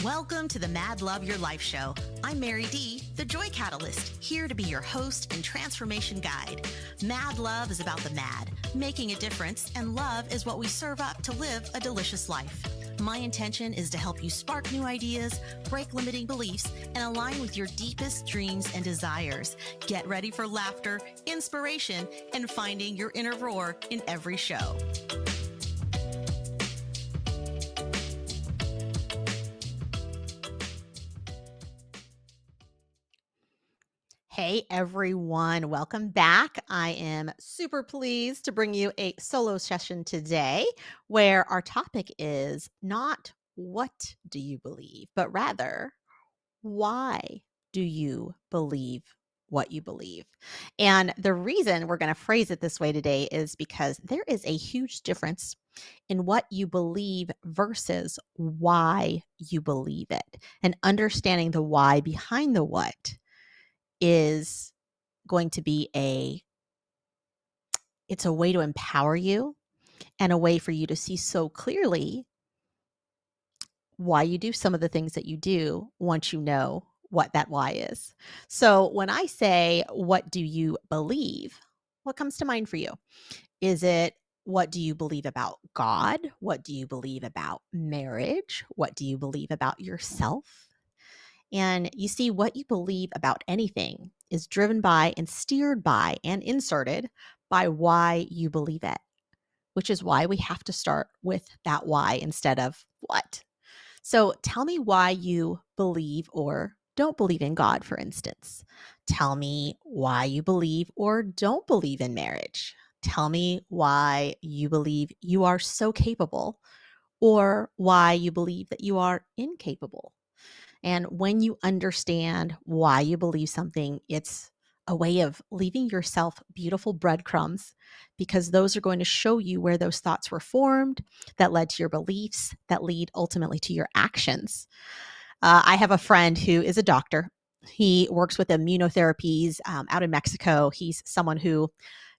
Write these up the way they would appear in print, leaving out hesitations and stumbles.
Welcome to the Mad Love Your Life show. I'm Mary D, the Joy Catalyst, here to be your host and transformation guide. Mad Love is about the mad, making a difference, and love is what we serve up to live a delicious life. My intention is to help you spark new ideas, break limiting beliefs, and align with your deepest dreams and desires. Get ready for laughter, inspiration, and finding your inner roar in every show. Hey everyone, welcome back. I am super pleased to bring you a solo session today where our topic is not what do you believe, but rather why do you believe what you believe? And the reason we're going to phrase it this way today is because there is a huge difference in what you believe versus why you believe it. And understanding the why behind the what is going to be it's a way to empower you and a way for you to see so clearly why you do some of the things that you do once you know what that why is. So when I say, what do you believe? What comes to mind for you? Is it, what do you believe about God? What do you believe about marriage? What do you believe about yourself? And you see, what you believe about anything is driven by and steered by and inserted by why you believe it, which is why we have to start with that why instead of what. So tell me why you believe or don't believe in God, for instance. Tell me why you believe or don't believe in marriage. Tell me why you believe you are so capable or why you believe that you are incapable. And when you understand why you believe something, it's a way of leaving yourself beautiful breadcrumbs, because those are going to show you where those thoughts were formed that led to your beliefs that lead ultimately to your actions. I have a friend who is a doctor. He works with immunotherapies out in Mexico. He's someone who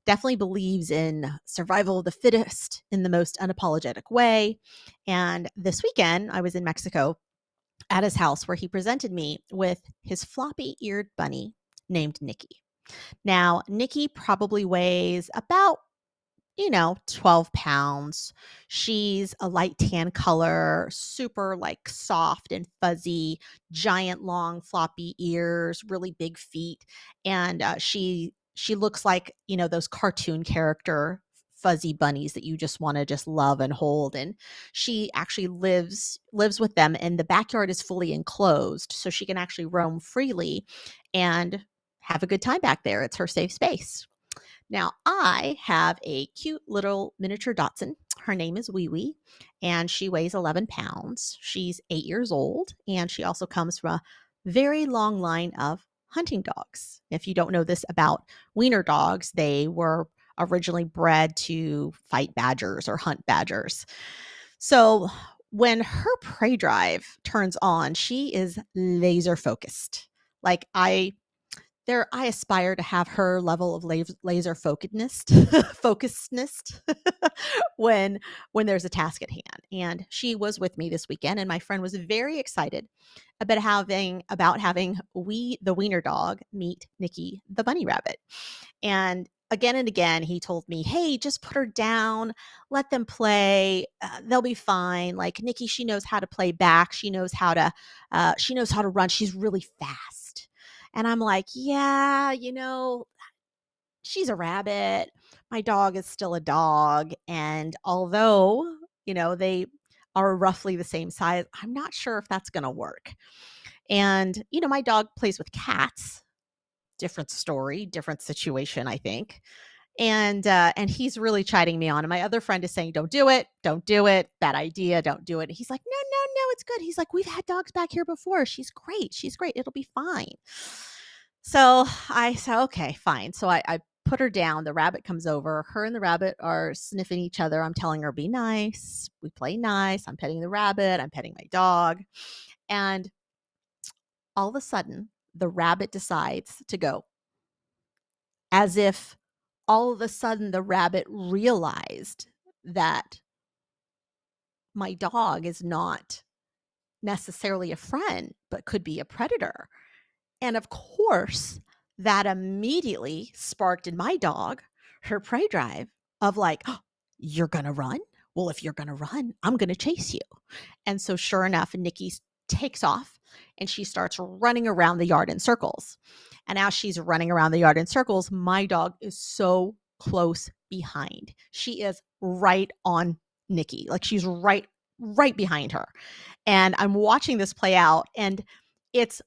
definitely believes in survival of the fittest in the most unapologetic way. And this weekend, I was in Mexico at his house where he presented me with his floppy-eared bunny named Nikki. Now, Nikki probably weighs about 12 pounds. She's a light tan color, super like soft and fuzzy, giant long floppy ears, really big feet. And she looks like, those cartoon character fuzzy bunnies that you just want to just love and hold. And she actually lives with them, and the backyard is fully enclosed, so she can actually roam freely and have a good time back there. It's her safe space. Now, I have a cute little miniature Dachshund. Her name is Wee Wee, and she weighs 11 pounds. She's 8 years old, and she also comes from a very long line of hunting dogs. If you don't know this about wiener dogs, they were originally bred to fight badgers or hunt badgers. So when her prey drive turns on, she is laser focused. Like I aspire to have her level of laser focusedness when there's a task at hand. And she was with me this weekend, and my friend was very excited about having the wiener dog meet Nikki the bunny rabbit. And again, he told me, "Hey, just put her down, let them play. They'll be fine. Like Nikki, she knows how to play back. She knows how to run. She's really fast." And I'm like, yeah, she's a rabbit. My dog is still a dog. And although, they are roughly the same size, I'm not sure if that's going to work. And, my dog plays with cats. Different story, different situation, I think. And he's really chiding me on. And my other friend is saying, don't do it, bad idea, don't do it. And he's like, no, it's good. He's like, we've had dogs back here before. She's great, it'll be fine. So I said, okay, fine. So I put her down. The rabbit comes over. Her and the rabbit are sniffing each other. I'm telling her, be nice. We play nice. I'm petting the rabbit. I'm petting my dog. And all of a sudden, the rabbit decides to go, as if all of a sudden the rabbit realized that my dog is not necessarily a friend, but could be a predator. And of course, that immediately sparked in my dog her prey drive of like, "Oh, you're going to run? Well, if you're going to run, I'm going to chase you." And so, sure enough, Nikki takes off and she starts running around the yard in circles. And as she's running around the yard in circles, my dog is so close behind. She is right on Nikki. Like she's right behind her. And I'm watching this play out, and it's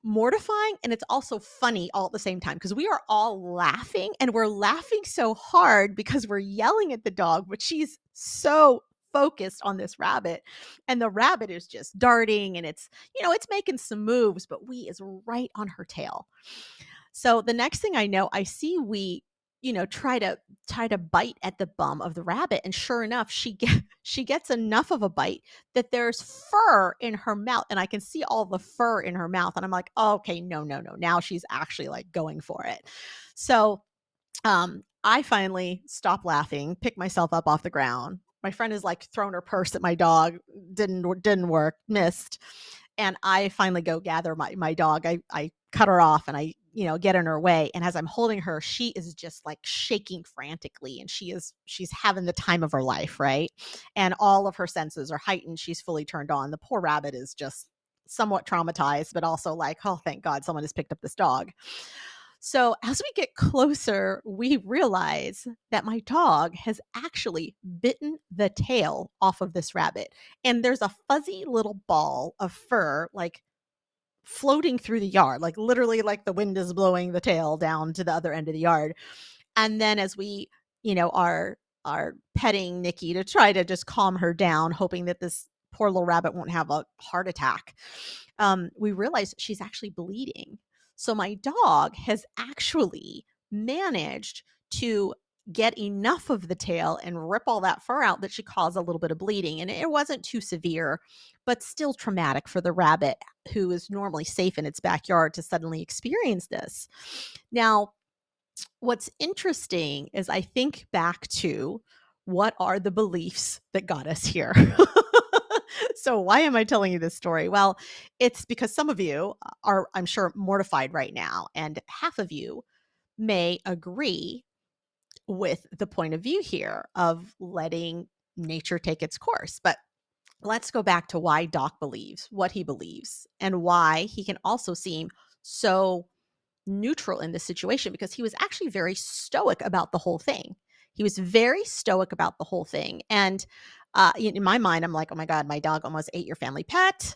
mortifying and it's also funny all at the same time because we are all laughing, and we're laughing so hard because we're yelling at the dog, but she's so focused on this rabbit, and the rabbit is just darting, and it's making some moves, but we is right on her tail. So the next thing I know, I see we, try to bite at the bum of the rabbit, and sure enough, she gets enough of a bite that there's fur in her mouth, and I can see all the fur in her mouth, and I'm like, oh, okay, no, no, no. Now she's actually like going for it. So I finally stop laughing, pick myself up off the ground. My friend is like throwing her purse at my dog, didn't work, missed. And I finally go gather my dog. I cut her off and I, get in her way. And as I'm holding her, she is just like shaking frantically, and she's having the time of her life, right? And all of her senses are heightened. She's fully turned on. The poor rabbit is just somewhat traumatized, but also like, oh, thank God someone has picked up this dog. So as we get closer, we realize that my dog has actually bitten the tail off of this rabbit. And there's a fuzzy little ball of fur, like floating through the yard, like literally like the wind is blowing the tail down to the other end of the yard. And then as we, are petting Nikki to try to just calm her down, hoping that this poor little rabbit won't have a heart attack, we realize she's actually bleeding. So my dog has actually managed to get enough of the tail and rip all that fur out that she caused a little bit of bleeding. And it wasn't too severe, but still traumatic for the rabbit, who is normally safe in its backyard, to suddenly experience this. Now, what's interesting is I think back to what are the beliefs that got us here. So why am I telling you this story? Well, it's because some of you are, I'm sure, mortified right now, and half of you may agree with the point of view here of letting nature take its course. But let's go back to why Doc believes what he believes, and why he can also seem so neutral in this situation, because he was actually very stoic about the whole thing. He was very stoic about the whole thing. And in my mind, I'm like, oh my God, my dog almost ate your family pet.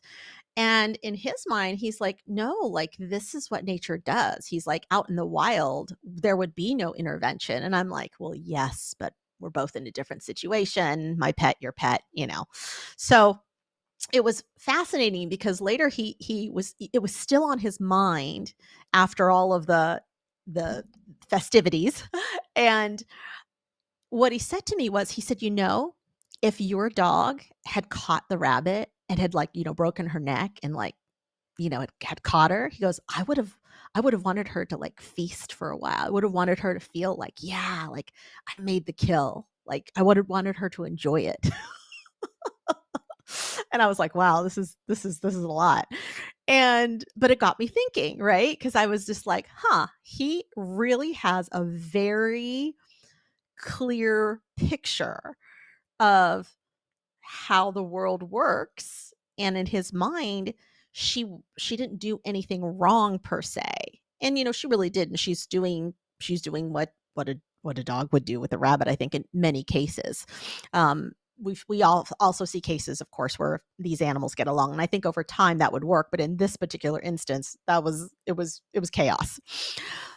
And in his mind, he's like, no, like this is what nature does. He's like, out in the wild, there would be no intervention. And I'm like, well, yes, but we're both in a different situation. My pet, your pet. So it was fascinating because later it was still on his mind after all of the festivities. And what he said to me was, he said, if your dog had caught the rabbit and had like, broken her neck and like, had caught her, he goes, I would have wanted her to like feast for a while. I would have wanted her to feel like, yeah, like I made the kill. Like I would have wanted her to enjoy it. And I was like, wow, this is a lot. But it got me thinking, right? Because I was just like, he really has a very clear picture of how the world works. And in his mind, she didn't do anything wrong per se. And she really didn't. She's doing what a dog would do with a rabbit, I think, in many cases. We all also see cases, of course, where these animals get along, and I think over time that would work. But in this particular instance, it was chaos.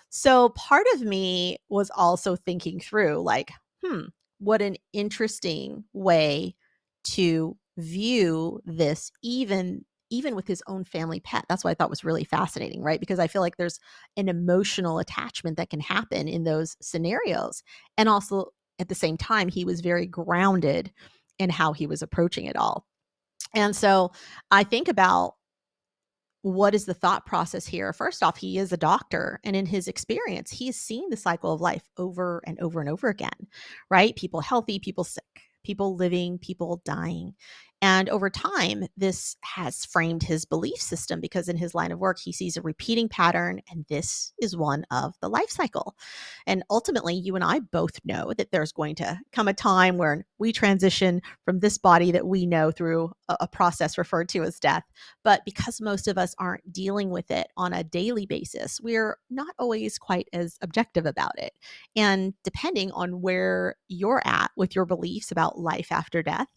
So part of me was also thinking through, like, what an interesting way to view this, even with his own family pet. That's what I thought was really fascinating, right? Because I feel like there's an emotional attachment that can happen in those scenarios. And also at the same time, he was very grounded in how he was approaching it all. And so I think about, what is the thought process here? First off, he is a doctor, and in his experience, he's seen the cycle of life over and over and over again, right? People healthy, people sick, people living, people dying. And over time, this has framed his belief system because in his line of work, he sees a repeating pattern, and this is one of the life cycle. And ultimately, you and I both know that there's going to come a time where we transition from this body that we know through a process referred to as death. But because most of us aren't dealing with it on a daily basis, we're not always quite as objective about it. And depending on where you're at with your beliefs about life after death,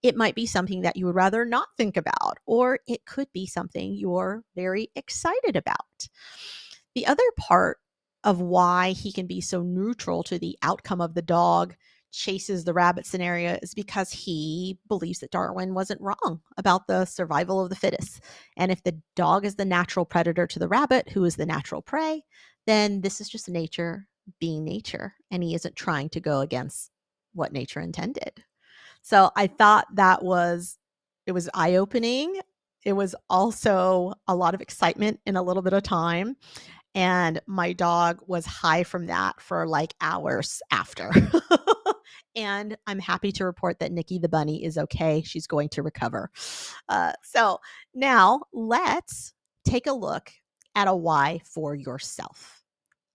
it might be something that you would rather not think about, or it could be something you're very excited about. The other part of why he can be so neutral to the outcome of the dog chases the rabbit scenario is because he believes that Darwin wasn't wrong about the survival of the fittest. And if the dog is the natural predator to the rabbit, who is the natural prey, then this is just nature being nature. And he isn't trying to go against what nature intended. So I thought it was eye-opening. It was also a lot of excitement in a little bit of time, and my dog was high from that for, like, hours after. And I'm happy to report that Nikki the bunny is okay. She's going to recover. So now let's take a look at a why for yourself.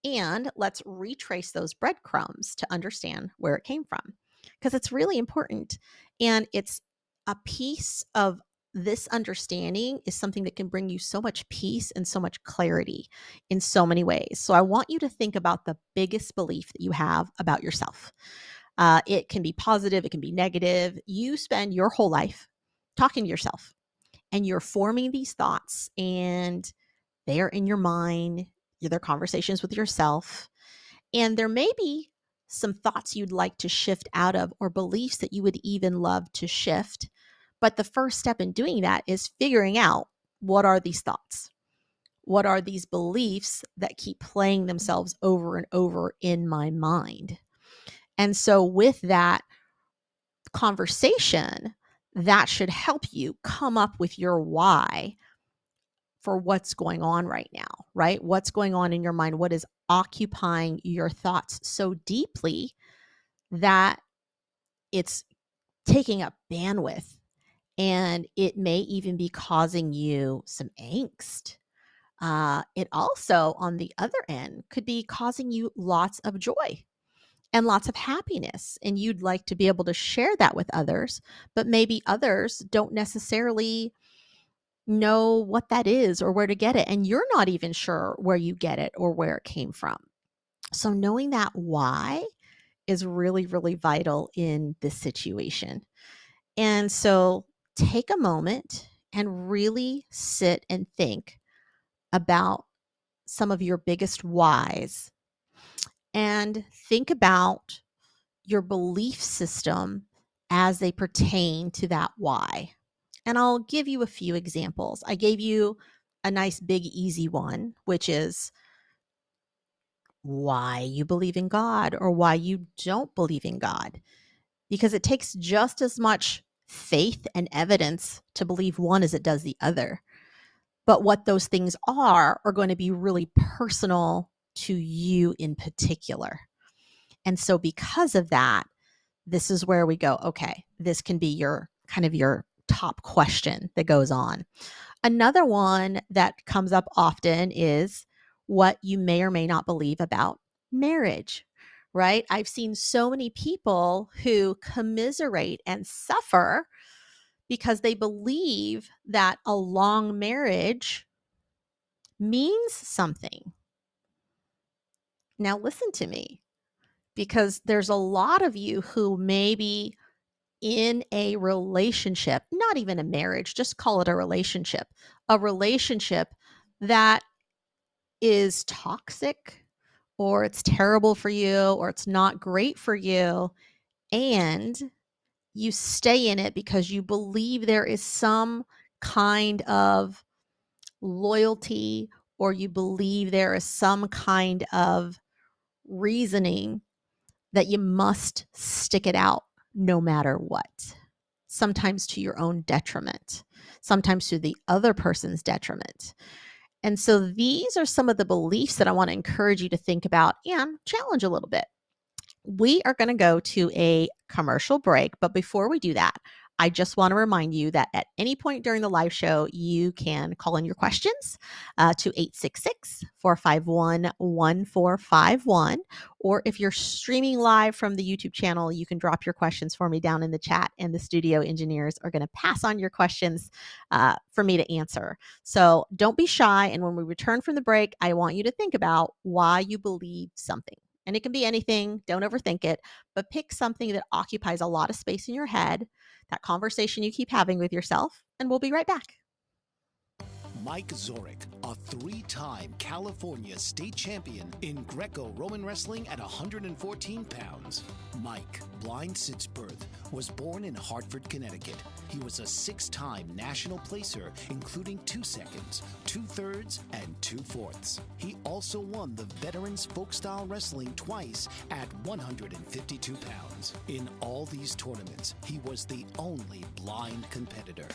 And let's retrace those breadcrumbs to understand where it came from, because it's really important. And it's a piece of this understanding is something that can bring you so much peace and so much clarity in so many ways. So I want you to think about the biggest belief that you have about yourself. It can be positive, it can be negative. You spend your whole life talking to yourself, and you're forming these thoughts, and they are in your mind. They're conversations with yourself. And there may be some thoughts you'd like to shift out of, or beliefs that you would even love to shift. But the first step in doing that is figuring out, what are these thoughts? What are these beliefs that keep playing themselves over and over in my mind? And so, with that conversation, that should help you come up with your why for what's going on right now, right? What's going on in your mind? What is occupying your thoughts so deeply that it's taking up bandwidth, and it may even be causing you some angst. It also, on the other end, could be causing you lots of joy and lots of happiness. And you'd like to be able to share that with others, but maybe others don't necessarily know what that is or where to get it. And you're not even sure where you get it or where it came from. So knowing that why is really, really vital in this situation. And so take a moment and really sit and think about some of your biggest whys, and think about your belief system as they pertain to that why. And I'll give you a few examples. I gave you a nice big easy one, which is why you believe in God or why you don't believe in God, because it takes just as much faith and evidence to believe one as it does the other. But what those things are going to be really personal to you in particular. And so because of that, this is where we go, okay, this can be your kind of your top question that goes on. Another one that comes up often is what you may or may not believe about marriage, right? I've seen so many people who commiserate and suffer because they believe that a long marriage means something. Now, listen to me, because there's a lot of you who maybe in a relationship, not even a marriage, just call it a relationship that is toxic, or it's terrible for you, or it's not great for you. And you stay in it because you believe there is some kind of loyalty, or you believe there is some kind of reasoning that you must stick it out no matter what. Sometimes to your own detriment, sometimes to the other person's detriment. And so these are some of the beliefs that I want to encourage you to think about and challenge a little bit. We are going to go to a commercial break, but before we do that, I just want to remind you that at any point during the live show, you can call in your questions to 866-451-1451. Or if you're streaming live from the YouTube channel, you can drop your questions for me down in the chat, and the studio engineers are going to pass on your questions for me to answer. So don't be shy. And when we return from the break, I want you to think about why you believe something. And it can be anything, don't overthink it, but pick something that occupies a lot of space in your head, that conversation you keep having with yourself, and we'll be right back. Mike Zorek, a three-time California state champion in Greco-Roman wrestling at 114 pounds. Mike, blind since birth, was born in Hartford, Connecticut. He was a six-time national placer, including 2 seconds, 2/3, and 2/4. He also won the Veterans Folk-Style Wrestling twice at 152 pounds. In all these tournaments, he was the only blind competitor.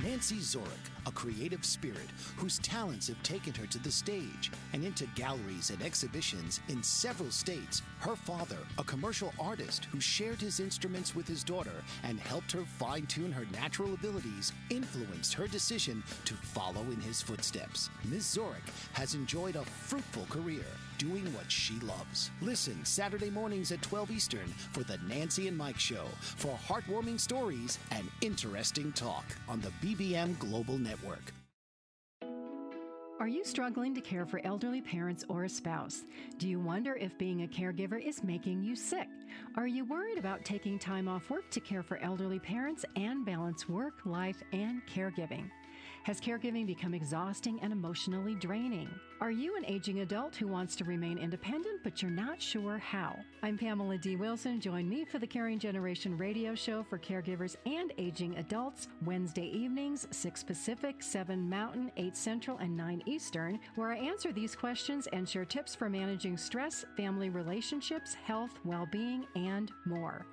Nancy Zorek, a creative spirit whose talents have taken her to the stage and into galleries and exhibitions in several states. Her father, a commercial artist who shared his instruments with his daughter and helped her fine-tune her natural abilities, influenced her decision to follow in his footsteps. Ms. Zorek has enjoyed a fruitful career doing what she loves. Listen Saturday mornings at 12 Eastern for the Nancy and Mike Show for heartwarming stories and interesting talk on the BBM Global Network. Are you struggling to care for elderly parents or a spouse? Do you wonder if being a caregiver is making you sick? Are you worried about taking time off work to care for elderly parents and balance work, life, and caregiving? Has caregiving become exhausting and emotionally draining? Are you an aging adult who wants to remain independent, but you're not sure how? I'm Pamela D. Wilson. Join me for the Caring Generation radio show for caregivers and aging adults, Wednesday evenings, 6 Pacific, 7 Mountain, 8 Central, and 9 Eastern, where I answer these questions and share tips for managing stress, family relationships, health, well-being, and more.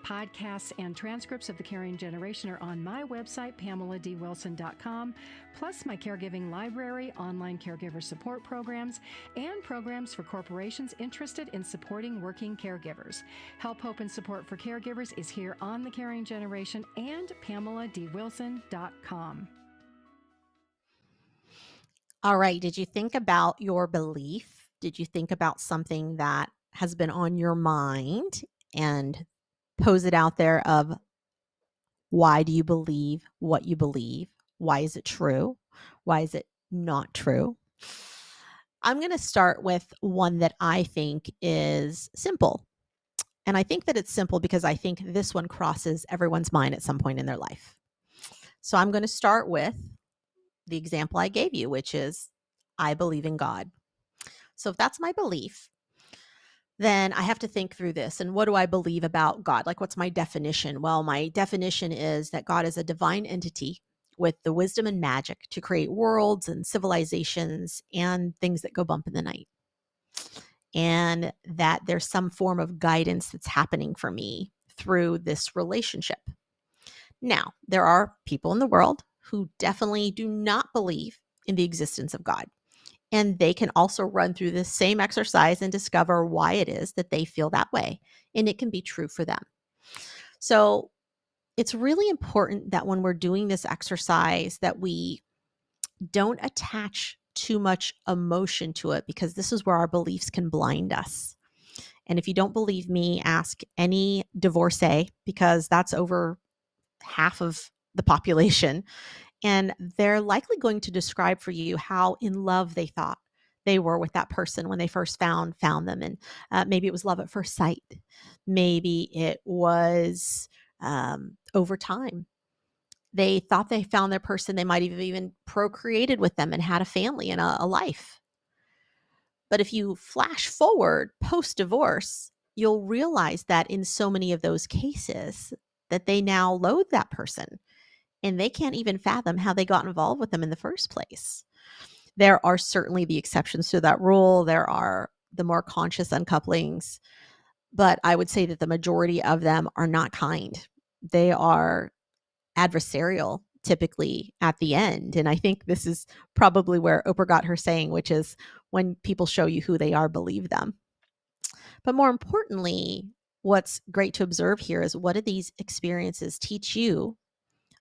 Podcasts and transcripts of The Caring Generation are on my website, PamelaDWilson.com, plus my caregiving library, online caregiver support programs, and programs for corporations interested in supporting working caregivers. Help, hope, and support for caregivers is here on The Caring Generation and PamelaDWilson.com. All right. Did you think about your belief? Did you think about something that has been on your mind and pose it out there of why do you believe what you believe? Why is it true? Why is it not true? I'm going to start with one that I think is simple. And I think that it's simple because I think this one crosses everyone's mind at some point in their life. So I'm going to start with the example I gave you, which is I believe in God. So if that's my belief, then I have to think through this. And what do I believe about God? Like, what's my definition? Well, my definition is that God is a divine entity with the wisdom and magic to create worlds and civilizations and things that go bump in the night. And that there's some form of guidance that's happening for me through this relationship. Now, there are people in the world who definitely do not believe in the existence of God. And they can also run through this same exercise and discover why it is that they feel that way. And it can be true for them. So it's really important that when we're doing this exercise that we don't attach too much emotion to it, because this is where our beliefs can blind us. And if you don't believe me, ask any divorcee, because that's over half of the population. And they're likely going to describe for you how in love they thought they were with that person when they first found them. And maybe it was love at first sight. Maybe it was over time. They thought they found their person. They might have even procreated with them and had a family and a life. But if you flash forward post-divorce, you'll realize that in so many of those cases that they now loathe that person. And they can't even fathom how they got involved with them in the first place. There are certainly the exceptions to that rule. There are the more conscious uncouplings, but I would say that the majority of them are not kind. They are adversarial, typically at the end. And I think this is probably where Oprah got her saying, which is when people show you who they are, believe them. But more importantly, what's great to observe here is, what do these experiences teach you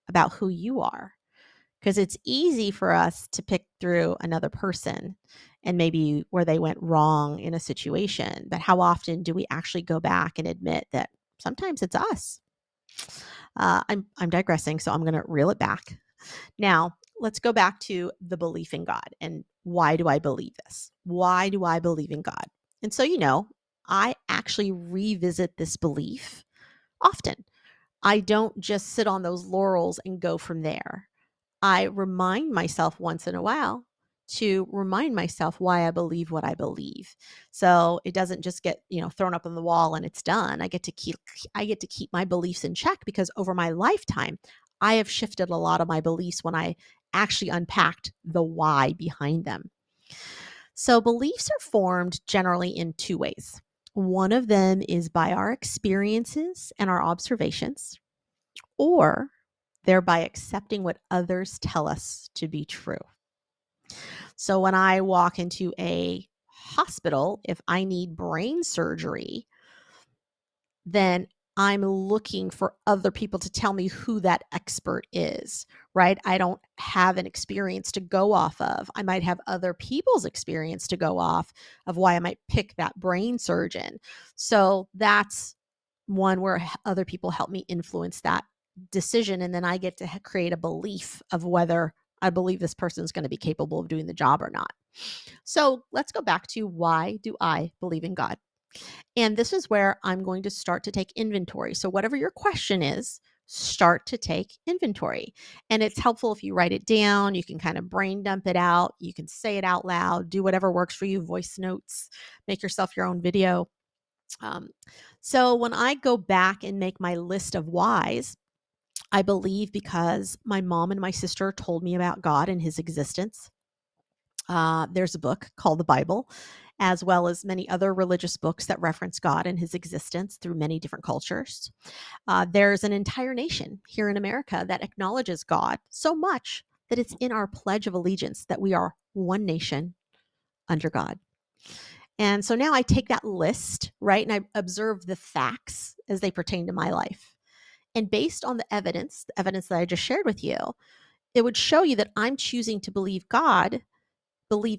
about who you are? Because it's easy for us to pick through another person and maybe where they went wrong in a situation. But how often do we actually go back and admit that sometimes it's us? I'm digressing, so I'm going to reel it back. Now, let's go back to the belief in God. And why do I believe this? Why do I believe in God? And so, I actually revisit this belief often. I don't just sit on those laurels and go from there. I remind myself once in a while to remind myself why I believe what I believe. So it doesn't just get, thrown up on the wall and it's done. I get to keep my beliefs in check, because over my lifetime, I have shifted a lot of my beliefs when I actually unpacked the why behind them. So beliefs are formed generally in two ways. One of them is by our experiences and our observations, or they're by accepting what others tell us to be true. So when I walk into a hospital, if I need brain surgery, then I'm looking for other people to tell me who that expert is, right? I don't have an experience to go off of. I might have other people's experience to go off of why I might pick that brain surgeon. So that's one where other people help me influence that decision. And then I get to create a belief of whether I believe this person is going to be capable of doing the job or not. So let's go back to, why do I believe in God? And this is where I'm going to start to take inventory. So, whatever your question is, start to take inventory. And it's helpful if you write it down. You can kind of brain dump it out. You can say it out loud, do whatever works for you, voice notes, make yourself your own video. Um, so, when I go back and make my list of whys, I believe because my mom and my sister told me about God and his existence. There's a book called the Bible, as well as many other religious books that reference God and his existence through many different cultures. There's an entire nation here in America that acknowledges God so much that it's in our Pledge of Allegiance that we are one nation under God. And so now I take that list, right, and I observe the facts as they pertain to my life. And based on the evidence that I just shared with you, it would show you that I'm choosing to believe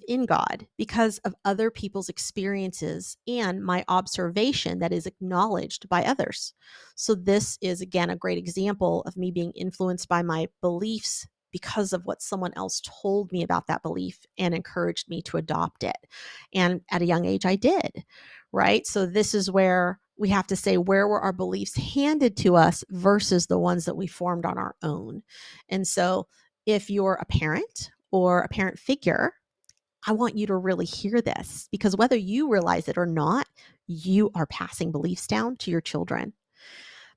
in God because of other people's experiences and my observation that is acknowledged by others. So, this is again a great example of me being influenced by my beliefs because of what someone else told me about that belief and encouraged me to adopt it. And at a young age, I did, right? So, this is where we have to say, where were our beliefs handed to us versus the ones that we formed on our own? And so, if you're a parent or a parent figure, I want you to really hear this, because whether you realize it or not, you are passing beliefs down to your children.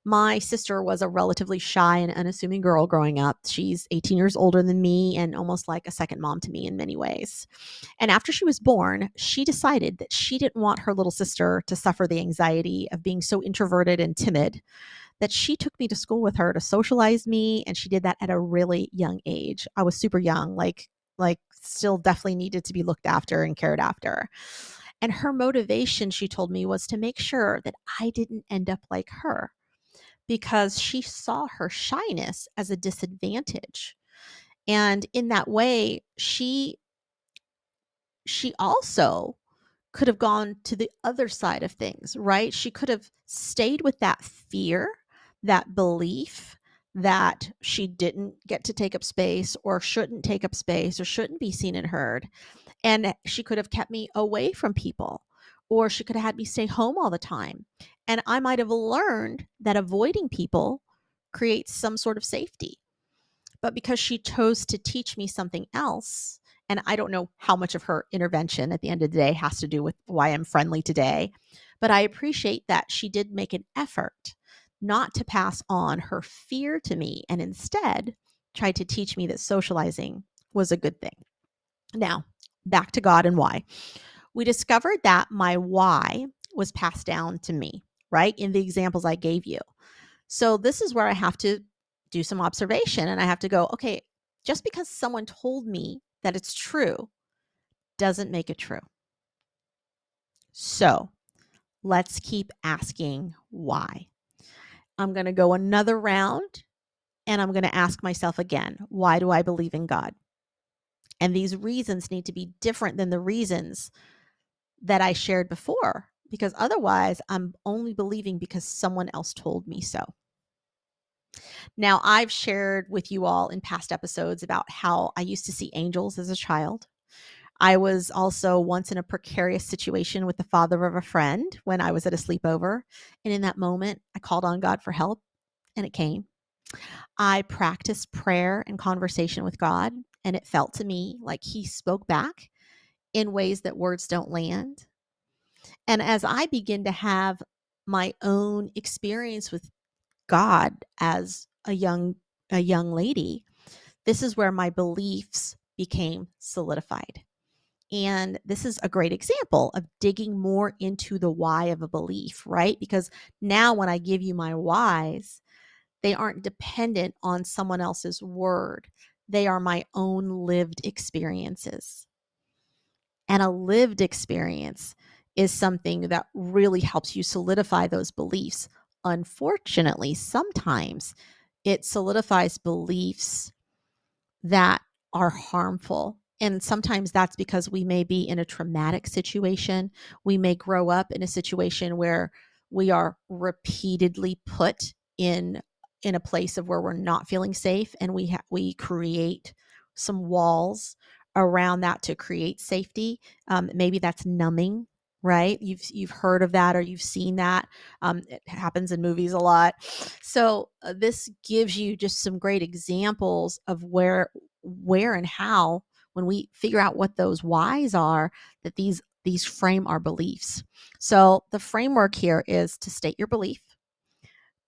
My sister was a relatively shy and unassuming girl growing up. She's 18 years older than me and almost like a second mom to me in many ways. And after she was born, she decided that she didn't want her little sister to suffer the anxiety of being so introverted and timid, that she took me to school with her to socialize me. And she did that at a really young age. I was super young, like still definitely needed to be looked after and cared after. And her motivation, she told me, was to make sure that I didn't end up like her, because she saw her shyness as a disadvantage. And in that way, she also could have gone to the other side of things, right? She could have stayed with that fear, that belief that she didn't get to take up space or shouldn't take up space or shouldn't be seen and heard. And she could have kept me away from people, or she could have had me stay home all the time. And I might have learned that avoiding people creates some sort of safety. But because she chose to teach me something else, and I don't know how much of her intervention at the end of the day has to do with why I'm friendly today, but I appreciate that she did make an effort not to pass on her fear to me, and instead tried to teach me that socializing was a good thing. Now, back to God and why. We discovered that my why was passed down to me, right? In the examples I gave you. So this is where I have to do some observation, and I have to go, okay, just because someone told me that it's true doesn't make it true. So let's keep asking why. I'm going to go another round and I'm going to ask myself again, why do I believe in God? And these reasons need to be different than the reasons that I shared before, because otherwise I'm only believing because someone else told me so. Now, I've shared with you all in past episodes about how I used to see angels as a child. I was also once in a precarious situation with the father of a friend when I was at a sleepover. And in that moment, I called on God for help and it came. I practiced prayer and conversation with God, and it felt to me like He spoke back in ways that words don't land. And as I begin to have my own experience with God as a young lady, this is where my beliefs became solidified. And this is a great example of digging more into the why of a belief, right? Because now when I give you my whys, they aren't dependent on someone else's word. They are my own lived experiences. And a lived experience is something that really helps you solidify those beliefs. Unfortunately, sometimes it solidifies beliefs that are harmful. And sometimes that's because we may be in a traumatic situation. We may grow up in a situation where we are repeatedly put in a place of where we're not feeling safe, and we create some walls around that to create safety. Maybe that's numbing, right? You've heard of that or you've seen that. It happens in movies a lot. So this gives you just some great examples of where and how, when we figure out what those whys are, that these frame our beliefs. So the framework here is to state your belief,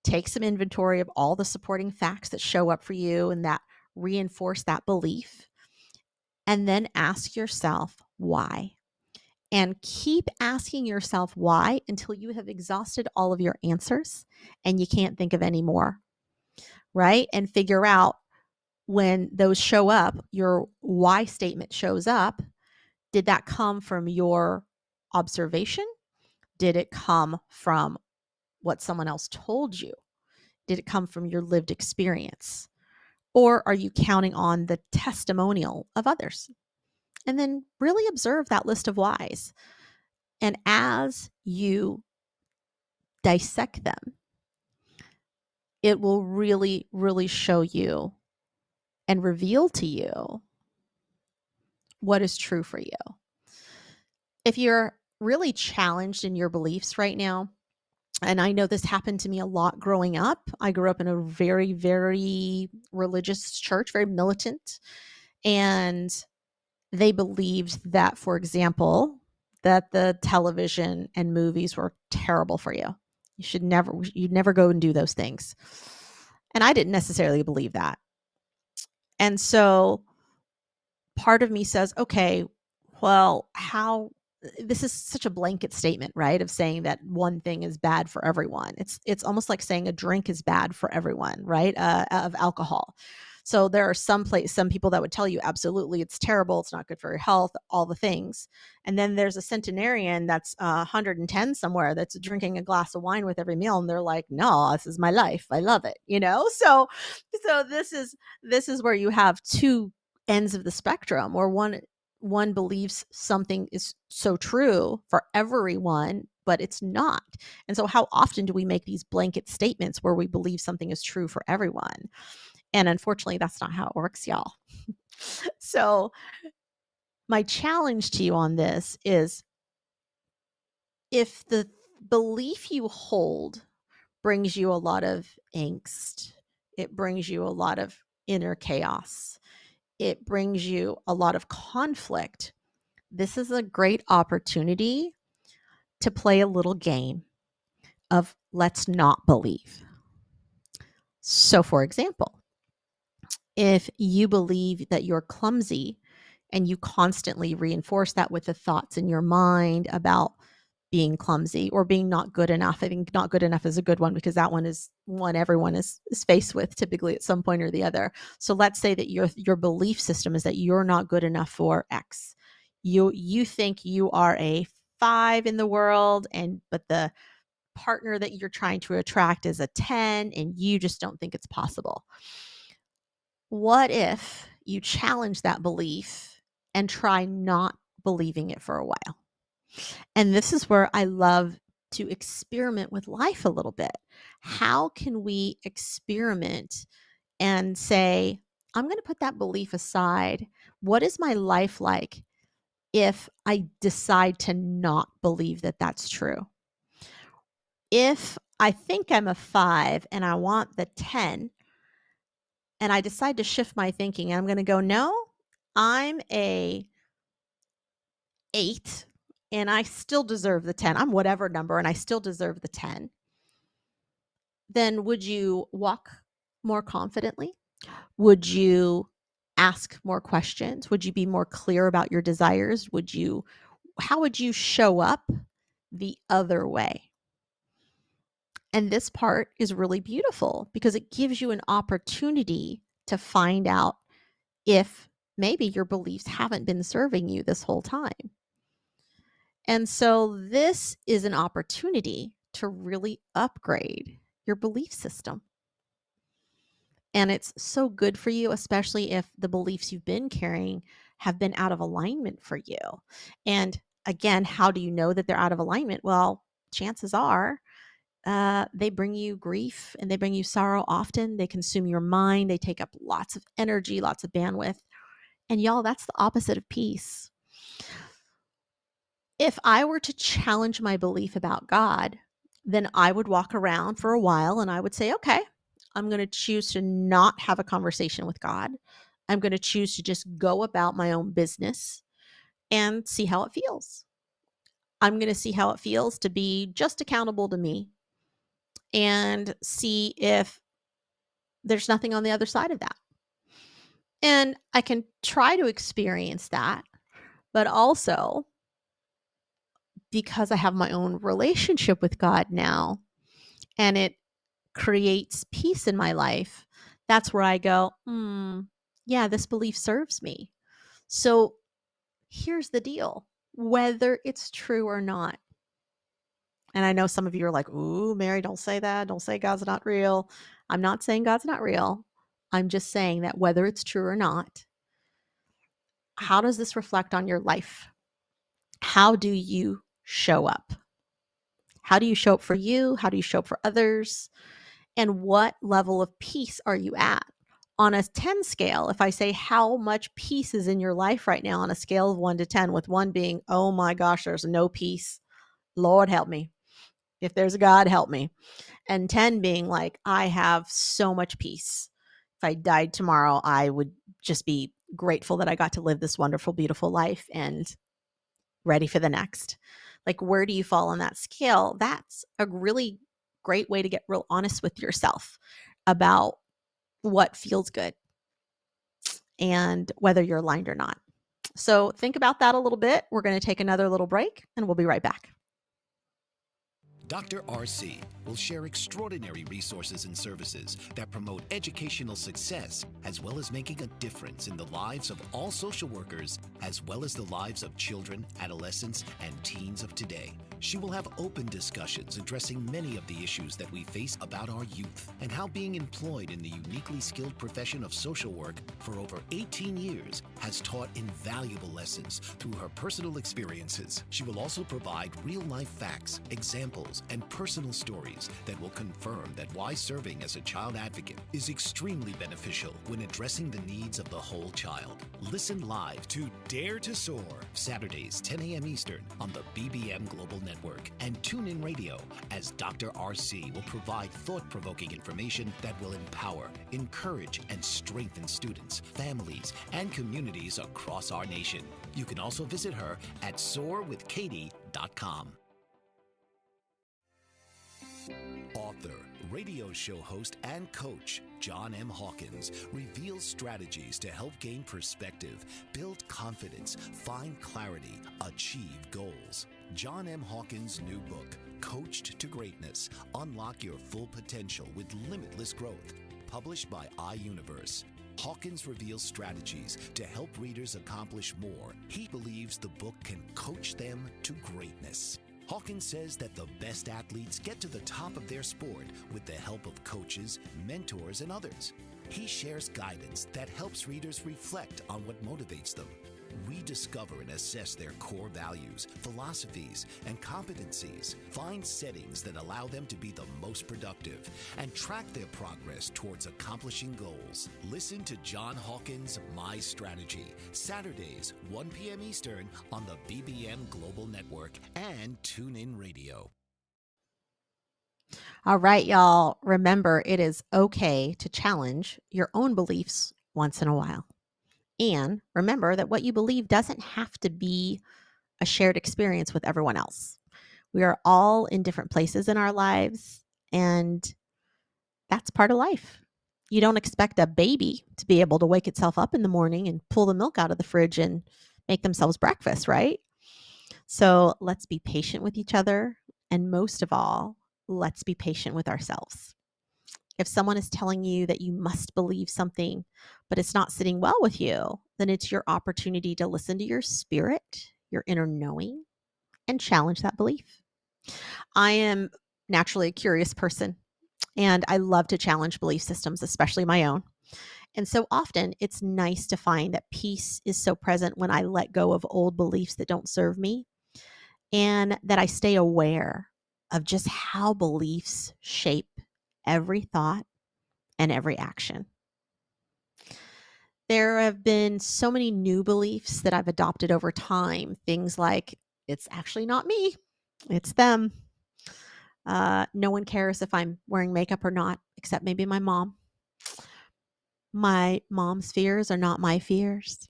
take some inventory of all the supporting facts that show up for you and that reinforce that belief, and then ask yourself why. And keep asking yourself why until you have exhausted all of your answers and you can't think of any more, right? And figure out, when those show up, your why statement shows up, did that come from your observation? Did it come from what someone else told you? Did it come from your lived experience? Or are you counting on the testimonial of others? And then really observe that list of whys. And as you dissect them, it will really, really show you and reveal to you what is true for you. If you're really challenged in your beliefs right now, and I know this happened to me a lot growing up. I grew up in a very, very religious church, very militant. And they believed that, for example, that the television and movies were terrible for you. You'd never go and do those things. And I didn't necessarily believe that. And so part of me says, okay, well, how, this is such a blanket statement, right? Of saying that one thing is bad for everyone. It's almost like saying a drink is bad for everyone, right? Of alcohol. So there are some people that would tell you absolutely it's terrible, it's not good for your health, all the things. And then there's a centenarian that's 110 somewhere that's drinking a glass of wine with every meal, and they're like, no, this is my life, I love it, you know. So this is where you have two ends of the spectrum, or one believes something is so true for everyone, but it's not. And so how often do we make these blanket statements where we believe something is true for everyone? And unfortunately, that's not how it works, y'all. So my challenge to you on this is, if the belief you hold brings you a lot of angst, it brings you a lot of inner chaos, it brings you a lot of conflict, this is a great opportunity to play a little game of let's not believe. So, for example, if you believe that you're clumsy and you constantly reinforce that with the thoughts in your mind about being clumsy or being not good enough. I think not good enough is a good one, because that one is one everyone is faced with typically at some point or the other. So let's say that your belief system is that you're not good enough for X. You think you are a 5 in the world, but the partner that you're trying to attract is a 10 and you just don't think it's possible. What if you challenge that belief and try not believing it for a while? And this is where I love to experiment with life a little bit. How can we experiment and say, I'm going to put that belief aside? What is my life like if I decide to not believe that that's true? If I think I'm a 5 and I want the 10, and I decide to shift my thinking, and I'm going to go, no, I'm a 8 and I still deserve the 10. I'm whatever number and I still deserve the 10. Then would you walk more confidently? Would you ask more questions? Would you be more clear about your desires? How would you show up the other way? And this part is really beautiful because it gives you an opportunity to find out if maybe your beliefs haven't been serving you this whole time. And so this is an opportunity to really upgrade your belief system. And it's so good for you, especially if the beliefs you've been carrying have been out of alignment for you. And again, how do you know that they're out of alignment? Well, chances are they bring you grief and they bring you sorrow often. They consume your mind. They take up lots of energy, lots of bandwidth. And y'all, that's the opposite of peace. If I were to challenge my belief about God, then I would walk around for a while and I would say, okay, I'm going to choose to not have a conversation with God. I'm going to choose to just go about my own business and see how it feels. I'm going to see how it feels to be just accountable to me and see if there's nothing on the other side of that. And I can try to experience that, but also because I have my own relationship with God now and it creates peace in my life, that's where I go, yeah, this belief serves me. So here's the deal, whether it's true or not. And I know some of you are like, ooh, Mary, don't say that. Don't say God's not real. I'm not saying God's not real. I'm just saying that whether it's true or not, how does this reflect on your life? How do you show up? How do you show up for you? How do you show up for others? And what level of peace are you at? On a 10 scale, if I say how much peace is in your life right now on a scale of 1 to 10, with 1 being, oh my gosh, there's no peace. Lord, help me. If there's a God, help me. And 10 being like, I have so much peace. If I died tomorrow, I would just be grateful that I got to live this wonderful, beautiful life and ready for the next. Like, where do you fall on that scale? That's a really great way to get real honest with yourself about what feels good and whether you're aligned or not. So think about that a little bit. We're going to take another little break and we'll be right back. Dr. RC will share extraordinary resources and services that promote educational success, as well as making a difference in the lives of all social workers, as well as the lives of children, adolescents, and teens of today. She will have open discussions addressing many of the issues that we face about our youth and how being employed in the uniquely skilled profession of social work for over 18 years has taught invaluable lessons through her personal experiences. She will also provide real-life facts, examples, and personal stories that will confirm that why serving as a child advocate is extremely beneficial when addressing the needs of the whole child. Listen live to Dare to Soar, Saturdays 10 a.m. Eastern on the BBM Global Network, and tune in radio as Dr. RC will provide thought-provoking information that will empower, encourage, and strengthen students, families, and communities across our nation. You can also visit her at soarwithkatie.com. Author, radio show host, and coach John M. Hawkins reveals strategies to help gain perspective, build confidence, find clarity, achieve goals. John M. Hawkins' new book, Coached to Greatness, Unlock Your Full Potential with Limitless Growth, published by iUniverse. Hawkins reveals strategies to help readers accomplish more. He believes the book can coach them to greatness. Hawkins says that the best athletes get to the top of their sport with the help of coaches, mentors, and others. He shares guidance that helps readers reflect on what motivates them, rediscover and assess their core values, philosophies, and competencies, find settings that allow them to be the most productive, and track their progress towards accomplishing goals. Listen to John Hawkins' My Strategy, Saturdays, 1 p.m. Eastern on the BBM Global Network and TuneIn Radio. All right, y'all. Remember, it is okay to challenge your own beliefs once in a while. And remember that what you believe doesn't have to be a shared experience with everyone else. We are all in different places in our lives, and that's part of life. You don't expect a baby to be able to wake itself up in the morning and pull the milk out of the fridge and make themselves breakfast, right? So let's be patient with each other. And most of all, let's be patient with ourselves. If someone is telling you that you must believe something, but it's not sitting well with you, then it's your opportunity to listen to your spirit, your inner knowing, and challenge that belief. I am naturally a curious person, and I love to challenge belief systems, especially my own. And so often it's nice to find that peace is so present when I let go of old beliefs that don't serve me, and that I stay aware of just how beliefs shape every thought and every action. There have been so many new beliefs that I've adopted over time. Things like, it's actually not me, it's them. No one cares if I'm wearing makeup or not, except maybe my mom. My mom's fears are not my fears.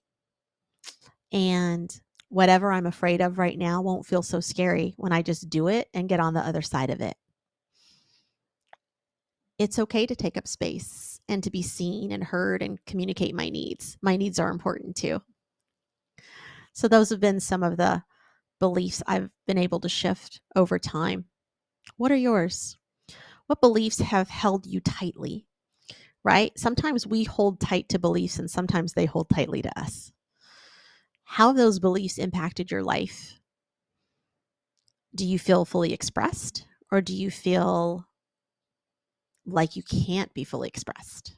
And whatever I'm afraid of right now won't feel so scary when I just do it and get on the other side of it. It's okay to take up space and to be seen and heard and communicate my needs. My needs are important too. So those have been some of the beliefs I've been able to shift over time. What are yours? What beliefs have held you tightly, right? Sometimes we hold tight to beliefs and sometimes they hold tightly to us. How have those beliefs impacted your life? Do you feel fully expressed, or do you feel like you can't be fully expressed?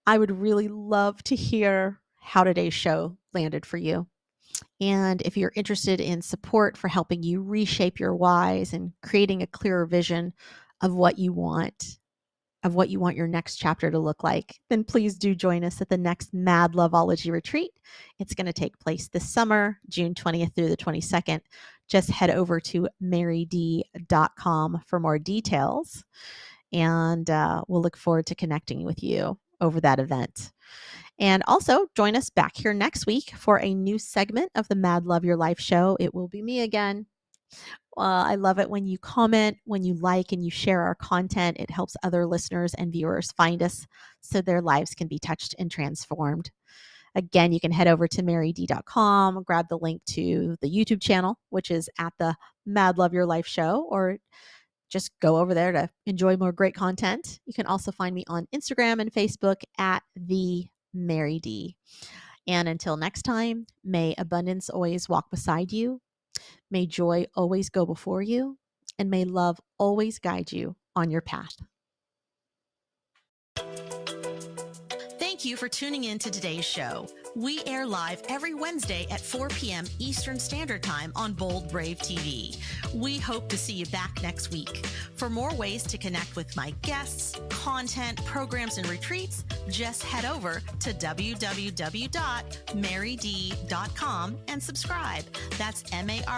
I would really love to hear how today's show landed for you. And if you're interested in support for helping you reshape your whys and creating a clearer vision of what you want your next chapter to look like, then please do join us at the next Mad Loveology retreat. It's going to take place this summer, June 20th through the 22nd. Just head over to maryd.com for more details. And we'll look forward to connecting with you over that event. And also join us back here next week for a new segment of the Mad Love Your Life show. It will be me again. I love it when you comment, when you like, and you share our content. It helps other listeners and viewers find us so their lives can be touched and transformed. Again, you can head over to maryd.com, grab the link to the YouTube channel, which is at the Mad Love Your Life show, or just go over there to enjoy more great content. You can also find me on Instagram and Facebook at the Mary D. And until next time, may abundance always walk beside you. May joy always go before you, and may love always guide you on your path. Thank you for tuning in to today's show. We air live every Wednesday at 4 p.m. Eastern Standard Time on Bold Brave TV. We hope to see you back next week. For more ways to connect with my guests, content, programs, and retreats, just head over to www.maryd.com and subscribe. That's MARYDEE.com.